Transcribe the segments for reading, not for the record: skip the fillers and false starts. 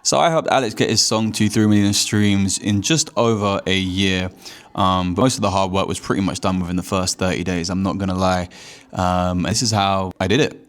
So I helped Alex get his song to 3 million streams in just over a year. But most of the hard work was pretty much done within the first 30 days, I'm not going to lie. This is how I did it.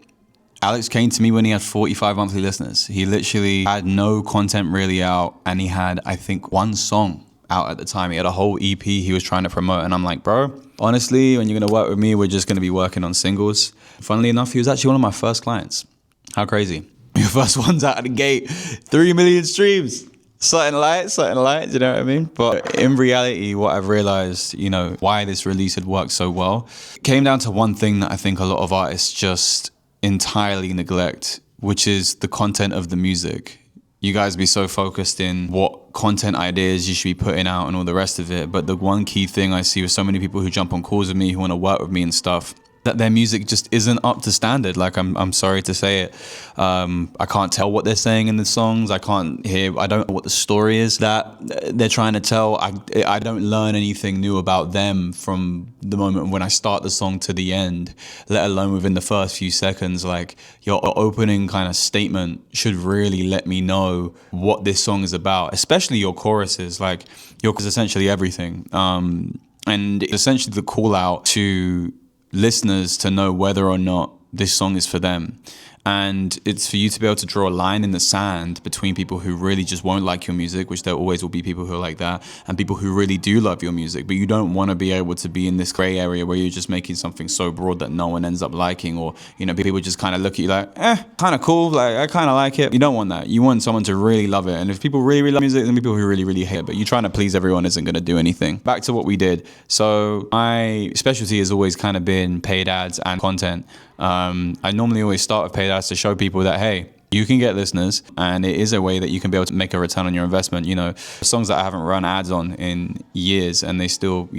Alex came to me when he had 45 monthly listeners. He literally had no content really out, and he had, I think, one song out at the time. He had a whole EP he was trying to promote, and I'm like, bro, honestly, when you're going to work with me, we're just going to be working on singles. Funnily enough, he was actually one of my first clients. How crazy. Your first one's out of the gate, 3 million streams. Something light, you know what I mean? But in reality, what I've realized, why this release had worked so well, came down to one thing that I think a lot of artists just entirely neglect, which is the content of the music. You guys be so focused in what content ideas you should be putting out and all the rest of it. But the one key thing I see with so many people who jump on calls with me, who want to work with me and stuff, that their music just isn't up to standard. Like, I'm sorry to say it. I can't tell what they're saying in the songs. I don't know what the story is that they're trying to tell. I don't learn anything new about them from the moment when I start the song to the end, let alone within the first few seconds. Like, your opening kind of statement should really let me know what this song is about, especially your choruses. Like, your chorus is essentially everything. And it's essentially the call out to listeners to know whether or not this song is for them. And it's for you to be able to draw a line in the sand between people who really just won't like your music, which there always will be people who are like that, and people who really do love your music. But you don't want to be able to be in this gray area where you're just making something so broad that no one ends up liking, or, people just kind of look at you like, kind of cool, like, I kind of like it. You don't want that. You want someone to really love it. And if people really, really love music, then people who really, really hate it. But you trying to please everyone isn't going to do anything. Back to what we did. So my specialty has always kind of been paid ads and content. I normally always start with paid ads to show people that, hey, you can get listeners, and it is a way that you can be able to make a return on your investment. Songs that I haven't run ads on in years, and they still,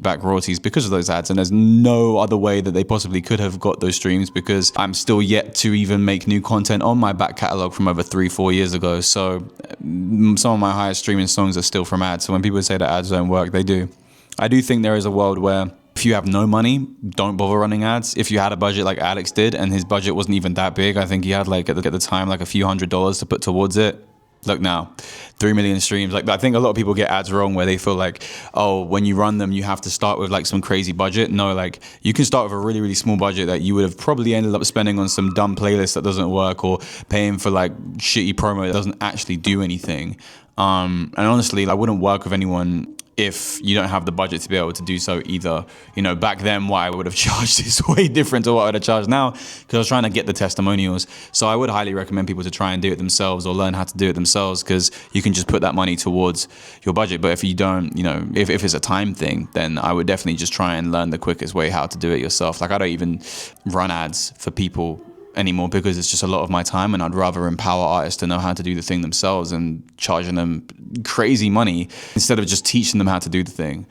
back royalties because of those ads. And there's no other way that they possibly could have got those streams, because I'm still yet to even make new content on my back catalog from over 3-4 years ago. So some of my highest streaming songs are still from ads. So when people say that ads don't work, they do. I do think there is a world where if you have no money, don't bother running ads. If you had a budget like Alex did, and his budget wasn't even that big, I think he had at the time a few $100s to put towards it. Look now, 3 million streams. I think a lot of people get ads wrong, where they feel like, oh, when you run them, you have to start with some crazy budget. No, you can start with a really, really small budget that you would have probably ended up spending on some dumb playlist that doesn't work, or paying for shitty promo that doesn't actually do anything. And honestly, I wouldn't work with anyone if you don't have the budget to be able to do so either. Back then, what I would have charged is way different to what I would have charged now, because I was trying to get the testimonials. So I would highly recommend people to try and do it themselves, or learn how to do it themselves, because you can just put that money towards your budget. But if you don't, if it's a time thing, then I would definitely just try and learn the quickest way how to do it yourself. I don't even run ads for people anymore, because it's just a lot of my time, and I'd rather empower artists to know how to do the thing themselves and charging them crazy money instead of just teaching them how to do the thing.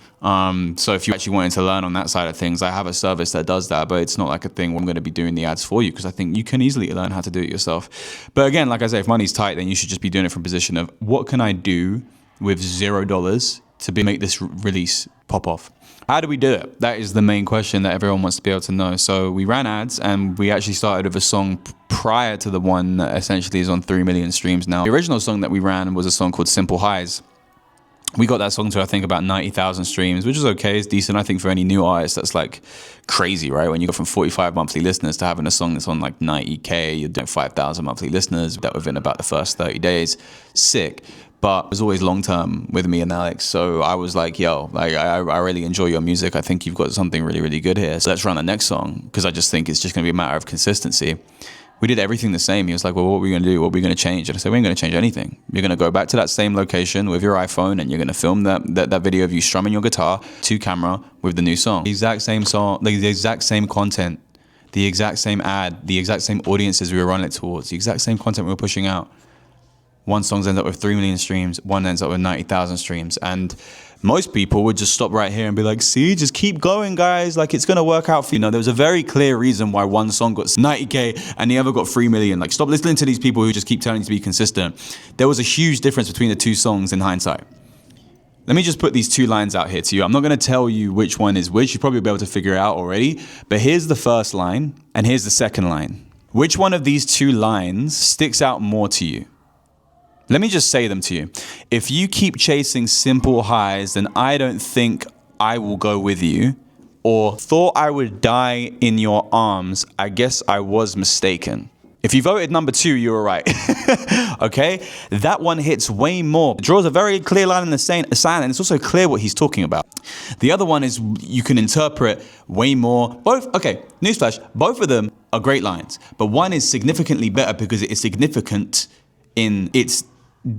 So if you actually wanted to learn on that side of things, I have a service that does that, but it's not like a thing where I'm going to be doing the ads for you, because I think you can easily learn how to do it yourself. But again, like I say, if money's tight, then you should just be doing it from a position of, what can I do with $0 to make this release pop off? How do we do it? That is the main question that everyone wants to be able to know. So we ran ads, and we actually started with a song prior to the one that essentially is on 3 million streams now. The original song that we ran was a song called Simple Highs. We got that song to, I think, about 90,000 streams, which is okay. It's decent. I think for any new artist, that's crazy, right? When you go from 45 monthly listeners to having a song that's on 90K, you're doing 5,000 monthly listeners, that within about the first 30 days. Sick. But it was always long-term with me and Alex. So I was like, yo, I really enjoy your music. I think you've got something really, really good here. So let's run the next song, because I just think it's just going to be a matter of consistency. We did everything the same. He was like, well, what are we going to do? What are we going to change? And I said, we ain't going to change anything. You're going to go back to that same location with your iPhone, and you're going to film that video of you strumming your guitar to camera with the new song. The exact same song, the exact same content, the exact same ad, the exact same audiences we were running it towards, the exact same content we were pushing out. One song ends up with 3 million streams, one ends up with 90,000 streams. And most people would just stop right here and be like, see, just keep going, guys. It's going to work out for you. There was a very clear reason why one song got 90K and the other got 3 million. Stop listening to these people who just keep telling you to be consistent. There was a huge difference between the two songs in hindsight. Let me just put these two lines out here to you. I'm not going to tell you which one is which. You'll probably be able to figure it out already. But here's the first line, and here's the second line. Which one of these two lines sticks out more to you? Let me just say them to you. If you keep chasing simple highs, then I don't think I will go with you. Or thought I would die in your arms, I guess I was mistaken. If you voted number 2, you were right. Okay? That one hits way more. It draws a very clear line in the sand, and it's also clear what he's talking about. The other one is you can interpret way more. Both, okay, newsflash, both of them are great lines. But one is significantly better because it is significant in its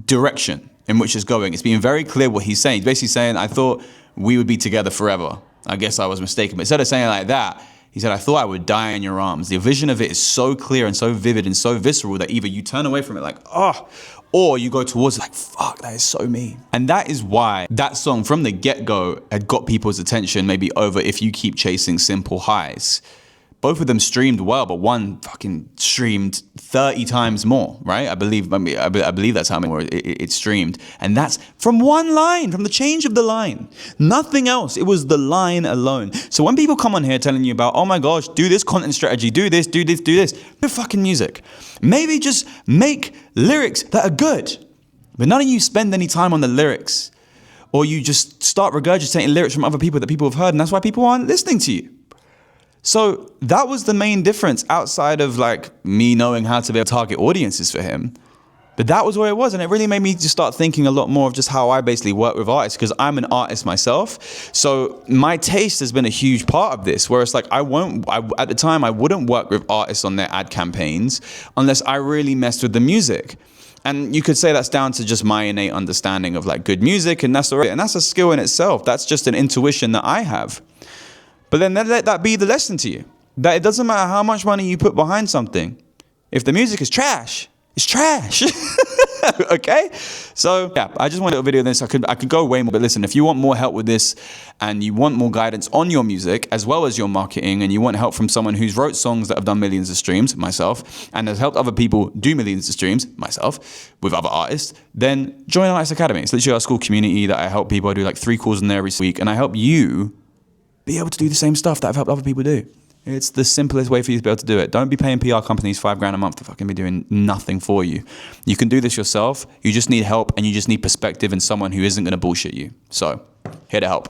direction in which it's going. It's being very clear what he's saying. He's basically saying, I thought we would be together forever. I guess I was mistaken. But instead of saying it like that, he said, I thought I would die in your arms. The vision of it is so clear and so vivid and so visceral that either you turn away from it like, oh, or you go towards it like, fuck, that is so me. And that is why that song from the get-go had got people's attention maybe over If You Keep Chasing Simple Highs. Both of them streamed well, but one fucking streamed 30 times more, right? I believe that's how many more it streamed. And that's from one line, from the change of the line. Nothing else. It was the line alone. So when people come on here telling you about, oh my gosh, do this content strategy, do this, do this, do this, do fucking music. Maybe just make lyrics that are good. But none of you spend any time on the lyrics. Or you just start regurgitating lyrics from other people that people have heard, and that's why people aren't listening to you. So that was the main difference outside of like me knowing how to be able to target audiences for him. But that was where it was. And it really made me just start thinking a lot more of just how I basically work with artists, because I'm an artist myself. So my taste has been a huge part of this, where it's like at the time I wouldn't work with artists on their ad campaigns unless I really messed with the music. And you could say that's down to just my innate understanding of like good music, and that's all right. And that's a skill in itself. That's just an intuition that I have. But then let that be the lesson to you, that it doesn't matter how much money you put behind something. If the music is trash, it's trash. Okay? So yeah, I just wanted a video of this. I could go way more, but listen, if you want more help with this and you want more guidance on your music as well as your marketing, and you want help from someone who's wrote songs that have done millions of streams, myself, and has helped other people do millions of streams, myself, with other artists, then join Artist Academy. It's literally our school community that I help people. I do like 3 calls in there every week, and I help you be able to do the same stuff that I've helped other people do. It's the simplest way for you to be able to do it. Don't be paying PR companies $5,000 a month to fucking be doing nothing for you. You can do this yourself. You just need help, and you just need perspective and someone who isn't going to bullshit you. So, here to help.